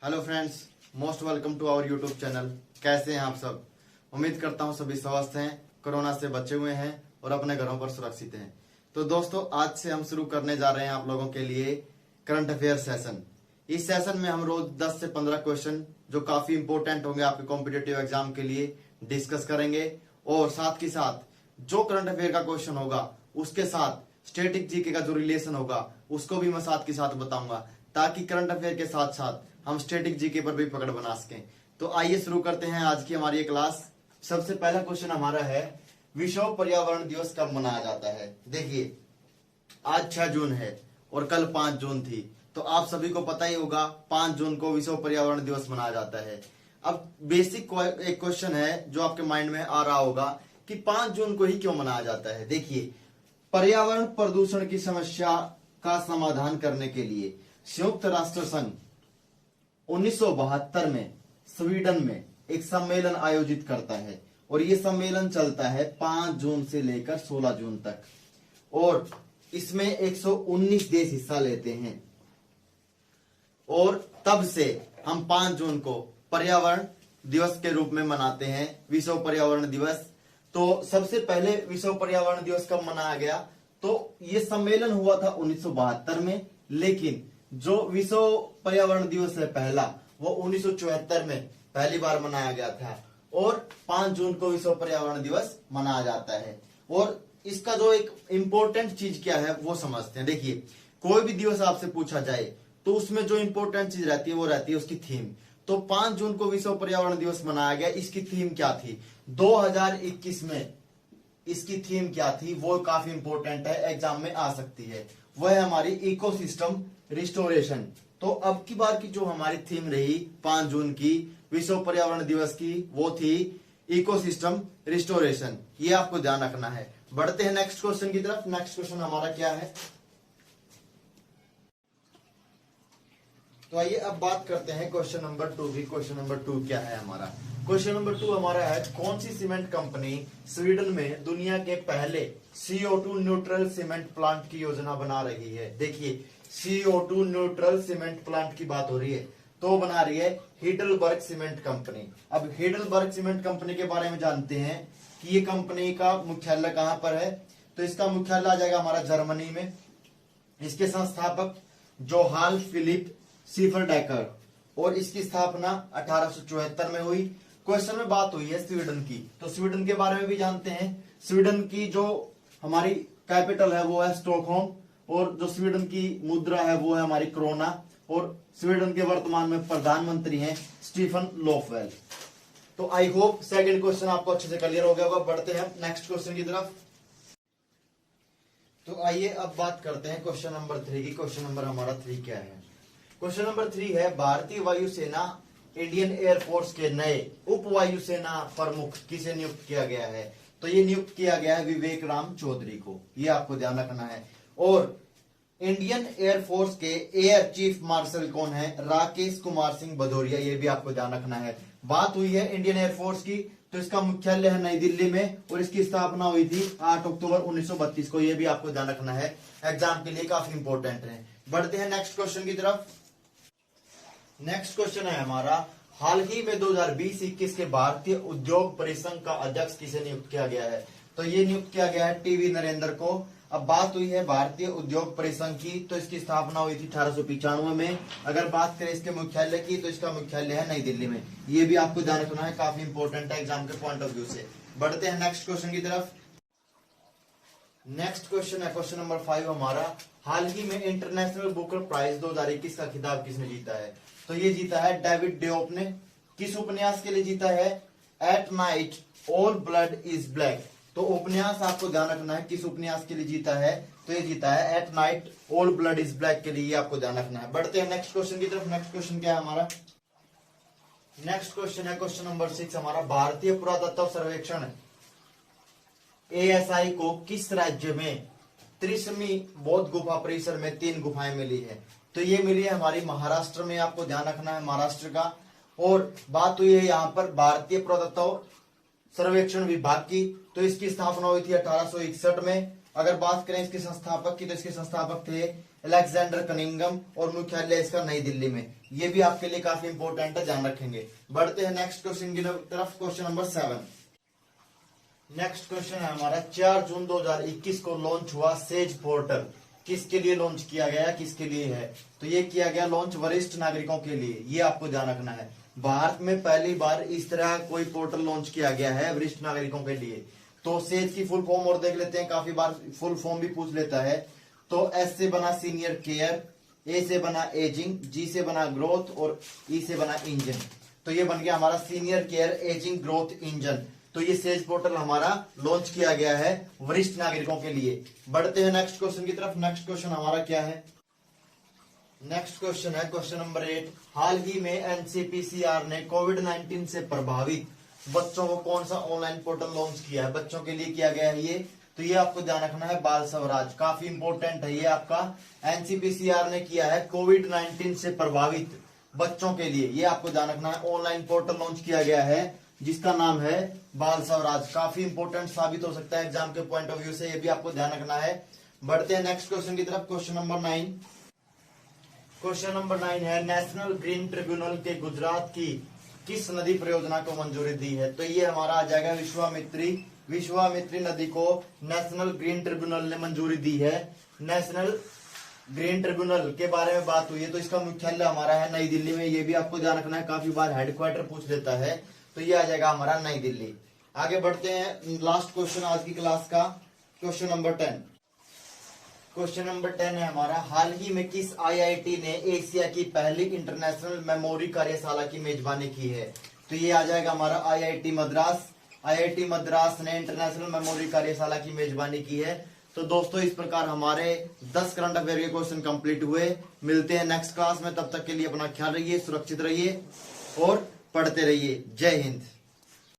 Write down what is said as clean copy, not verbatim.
Hello friends, most welcome to our YouTube channel. कैसे हैं आप सब? उम्मीद करता हूं सभी स्वस्थ हैं, कोरोना से बचे हुए हैं और अपने घरों पर सुरक्षित हैं। तो दोस्तों, आज से हम शुरू करने जा रहे हैं आप लोगों के लिए करंट अफेयर सेशन। इस सेशन में हम रोज 10 से 15 क्वेश्चन जो काफी इंपॉर्टेंट होंगे आपके कॉम्पिटेटिव एग्जाम के लिए डिस्कस करेंगे, और साथ ही साथ जो करंट अफेयर का क्वेश्चन होगा उसके साथ स्टैटिक जीके का जो रिलेशन होगा उसको भी मैं साथ के साथ बताऊंगा, ताकि करंट अफेयर के साथ साथ हम स्टैटिक जीके पर भी पकड़ बना सकें। तो आइए शुरू करते हैं आज की हमारी क्लास। सबसे पहला क्वेश्चन हमारा है, विश्व पर्यावरण दिवस कब मनाया जाता है? देखिए, आज 6 जून है और कल 5 जून थी, तो आप सभी को पता ही होगा 5 जून को विश्व पर्यावरण दिवस मनाया जाता है। अब बेसिक एक क्वेश्चन है जो आपके माइंड में आ रहा होगा कि 5 जून को ही क्यों मनाया जाता है। देखिए, पर्यावरण प्रदूषण की समस्या का समाधान करने के लिए संयुक्त राष्ट्र संघ 1972 में स्वीडन में एक सम्मेलन आयोजित करता है, और ये सम्मेलन चलता है 5 जून से लेकर 16 जून तक, और इसमें 119 देश हिस्सा लेते हैं। और तब से हम 5 जून को पर्यावरण दिवस के रूप में मनाते हैं, विश्व पर्यावरण दिवस। तो सबसे पहले विश्व पर्यावरण दिवस कब मनाया गया? तो ये सम्मेलन हुआ था 1972 में, लेकिन जो विश्व पर्यावरण दिवस है पहला, वो 1974 में पहली बार मनाया गया था, और 5 जून को विश्व पर्यावरण दिवस मनाया जाता है। और इसका जो एक इंपॉर्टेंट चीज क्या है वो समझते हैं। देखिए, कोई भी दिवस आपसे पूछा जाए तो उसमें जो इंपॉर्टेंट चीज रहती है वो रहती है उसकी थीम। तो 5 जून को विश्व पर्यावरण दिवस मनाया गया, इसकी थीम क्या थी? 2021 में इसकी थीम क्या थी वो काफी इंपॉर्टेंट है, एग्जाम में आ सकती है। वह है हमारी इकोसिस्टम रिस्टोरेशन। तो अब की बार की जो हमारी थीम रही 5 जून की विश्व पर्यावरण दिवस की, वो थी इकोसिस्टम रिस्टोरेशन। ये आपको ध्यान रखना है। बढ़ते हैं नेक्स्ट क्वेश्चन की तरफ। नेक्स्ट क्वेश्चन हमारा क्या है? तो आइए अब बात करते हैं क्वेश्चन नंबर 2 की। क्वेश्चन नंबर 2 क्या है हमारा? क्वेश्चन नंबर 2 हमारा है, कौन सी सीमेंट कंपनी स्वीडन में दुनिया के पहले CO2 न्यूट्रल सीमेंट प्लांट की योजना बना रही है? देखिए, CO2 न्यूट्रल सीमेंट प्लांट की बात हो रही है, तो बना रही है हिडलबर्ग सीमेंट कंपनी। अब हिडलबर्ग सीमेंट कंपनी के बारे में जानते हैं कि ये कंपनी का मुख्यालय कहां पर है। तो इसका मुख्यालय आ जाएगा हमारा जर्मनी में। इसके संस्थापक जोहान फिलिप सीफरडेकर, और इसकी स्थापना 1874 में हुई। क्वेश्चन में बात हुई है स्वीडन की, तो स्वीडन के बारे में भी जानते हैं। स्वीडन की जो हमारी कैपिटल है वो है स्टॉकहोम, और जो स्वीडन की मुद्रा है वो है हमारी क्रोना, और स्वीडन के वर्तमान में प्रधानमंत्री हैं स्टीफन लोफवेल। तो आई होप सेकंड क्वेश्चन आपको अच्छे से क्लियर हो गया होगा। बढ़ते हैं नेक्स्ट क्वेश्चन की तरफ। तो आइए अब बात करते हैं क्वेश्चन नंबर 3 की। क्वेश्चन नंबर हमारा 3 क्या है? क्वेश्चन नंबर 3 है, भारतीय वायुसेना इंडियन एयरफोर्स के नए उप वायुसेना प्रमुख किसे नियुक्त किया गया है? तो ये नियुक्त किया गया है विवेक राम चौधरी को, ये आपको ध्यान रखना है। और इंडियन एयरफोर्स के एयर चीफ मार्शल कौन है? राकेश कुमार सिंह भदौरिया, ये भी आपको ध्यान रखना है। बात हुई है इंडियन एयरफोर्स की, तो इसका मुख्यालय है नई दिल्ली में, और इसकी स्थापना हुई थी 8 अक्टूबर 1932 को। ये भी आपको ध्यान रखना है, एग्जाम के लिए काफी इंपॉर्टेंट है। बढ़ते हैं नेक्स्ट क्वेश्चन की तरफ। नेक्स्ट क्वेश्चन है हमारा, हाल ही में 2020-21 के भारतीय उद्योग परिसंघ का अध्यक्ष किसे नियुक्त किया गया है? तो ये नियुक्त किया गया है टीवी नरेंद्र को। अब बात हुई है भारतीय उद्योग परिसंघ की, तो इसकी स्थापना हुई थी 1895 में। अगर बात करें इसके मुख्यालय की, तो इसका मुख्यालय है नई दिल्ली में। ये भी आपको ध्यान रखना है, काफी इंपॉर्टेंट है एग्जाम के पॉइंट ऑफ व्यू से। बढ़ते हैं नेक्स्ट क्वेश्चन की तरफ। नेक्स्ट क्वेश्चन है क्वेश्चन नंबर 5 हमारा, हाल ही में इंटरनेशनल बुकर प्राइज 2021 का खिताब किसने जीता है? तो ये जीता है डेविड डियोप ने। किस उपन्यास के लिए जीता है? At night all blood is black. तो उपन्यास आपको ध्यान रखना है, किस उपन्यास के लिए जीता है? तो ये जीता है at night all blood is black के लिए, ये आपको ध्यान रखना है। बढ़ते हैं नेक्स्ट क्वेश्चन की तरफ। नेक्स्ट क्वेश्चन क्या है हमारा? नेक्स्ट क्वेश्चन है क्वेश्चन नंबर 6 हमारा, भारतीय पुरातत्व सर्वेक्षण ASI को किस राज्य में 30वीं बौद्ध गुफा परिसर में 3 गुफाएं मिली है? तो ये मिली है हमारी महाराष्ट्र में, आपको ध्यान रखना है महाराष्ट्र का। और बात हुई है यहाँ पर भारतीय पुरातत्व सर्वेक्षण विभाग की, तो इसकी स्थापना हुई थी 1861 में। अगर बात करें इसके संस्थापक की, तो इसके संस्थापक थे अलेक्जेंडर कनिंगम और मुख्यालय इसका नई दिल्ली में। ये भी आपके लिए काफी इंपॉर्टेंट है, ध्यान रखेंगे। बढ़ते हैं नेक्स्ट क्वेश्चन की तरफ, क्वेश्चन नंबर 7। नेक्स्ट क्वेश्चन है हमारा 4 जून 2021 को लॉन्च हुआ सेज पोर्टल। किसके लिए लॉन्च किया गया, किसके लिए है? तो ये किया गया लॉन्च वरिष्ठ नागरिकों के लिए। ये आपको ध्यान रखना है, भारत में पहली बार इस तरह कोई पोर्टल लॉन्च किया गया है वरिष्ठ नागरिकों के लिए। तो सेज की फुल फॉर्म और देख लेते हैं, काफी बार फुल फॉर्म भी पूछ लेता है। तो एस से बना सीनियर केयर, ए से बना एजिंग, जी से बना ग्रोथ और ई से बना इंजन। तो ये बन गया हमारा senior care ageing growth engine. तो ये सेज पोर्टल हमारा लॉन्च किया गया है वरिष्ठ नागरिकों के लिए। बढ़ते हैं नेक्स्ट क्वेश्चन की तरफ। नेक्स्ट क्वेश्चन हमारा क्या है? नेक्स्ट क्वेश्चन है क्वेश्चन नंबर 8। हाल ही में एनसीपीसीआर ने कोविड-19 से प्रभावित बच्चों को कौन सा ऑनलाइन पोर्टल लॉन्च किया है? बच्चों के लिए किया गया है ये। तो ये आपको ध्यान रखना है, बाल स्वराज। काफी इंपॉर्टेंट है ये आपका। एनसीपीसीआर ने किया है कोविड-19 से प्रभावित बच्चों के लिए। ये आपको ध्यान रखना है, ऑनलाइन पोर्टल लॉन्च किया गया है जिसका नाम है बाल स्वराज। काफी इंपॉर्टेंट साबित हो सकता है एग्जाम के पॉइंट ऑफ व्यू से, ये भी आपको ध्यान रखना है। बढ़ते हैं नेक्स्ट क्वेश्चन की तरफ, क्वेश्चन नंबर 9। क्वेश्चन नंबर 9 है नेशनल ग्रीन ट्रिब्यूनल के गुजरात की किस नदी परियोजना को मंजूरी दी है? तो ये हमारा आ जाएगा विश्वामित्री नदी को नेशनल ग्रीन ट्रिब्यूनल ने मंजूरी दी है। नेशनल ग्रीन ट्रिब्यूनल के बारे में बात हुई है तो इसका मुख्यालय हमारा है नई दिल्ली में। ये भी आपको ध्यान रखना है, काफी बार हेडक्वार्टर पूछ लेता है। तो ये आ जाएगा हमारा नई दिल्ली। आगे बढ़ते हैं, लास्ट क्वेश्चन आज की क्लास का, क्वेश्चन नंबर 10। क्वेश्चन नंबर 10 है हमारा, हाल ही में किस आईआईटी ने एशिया की पहली इंटरनेशनल मेमोरी कार्यशाला की मेजबानी की है? तो ये आ जाएगा हमारा आईआईटी मद्रास। आईआईटी मद्रास ने इंटरनेशनल मेमोरी कार्यशाला की मेजबानी की है। तो दोस्तों इस प्रकार हमारे 10 करंट अफेयर के क्वेश्चन कंप्लीट हुए। मिलते हैं नेक्स्ट क्लास में, तब तक के लिए अपना ख्याल रखिए, सुरक्षित रहिए और पढ़ते रहिए। जय हिंद।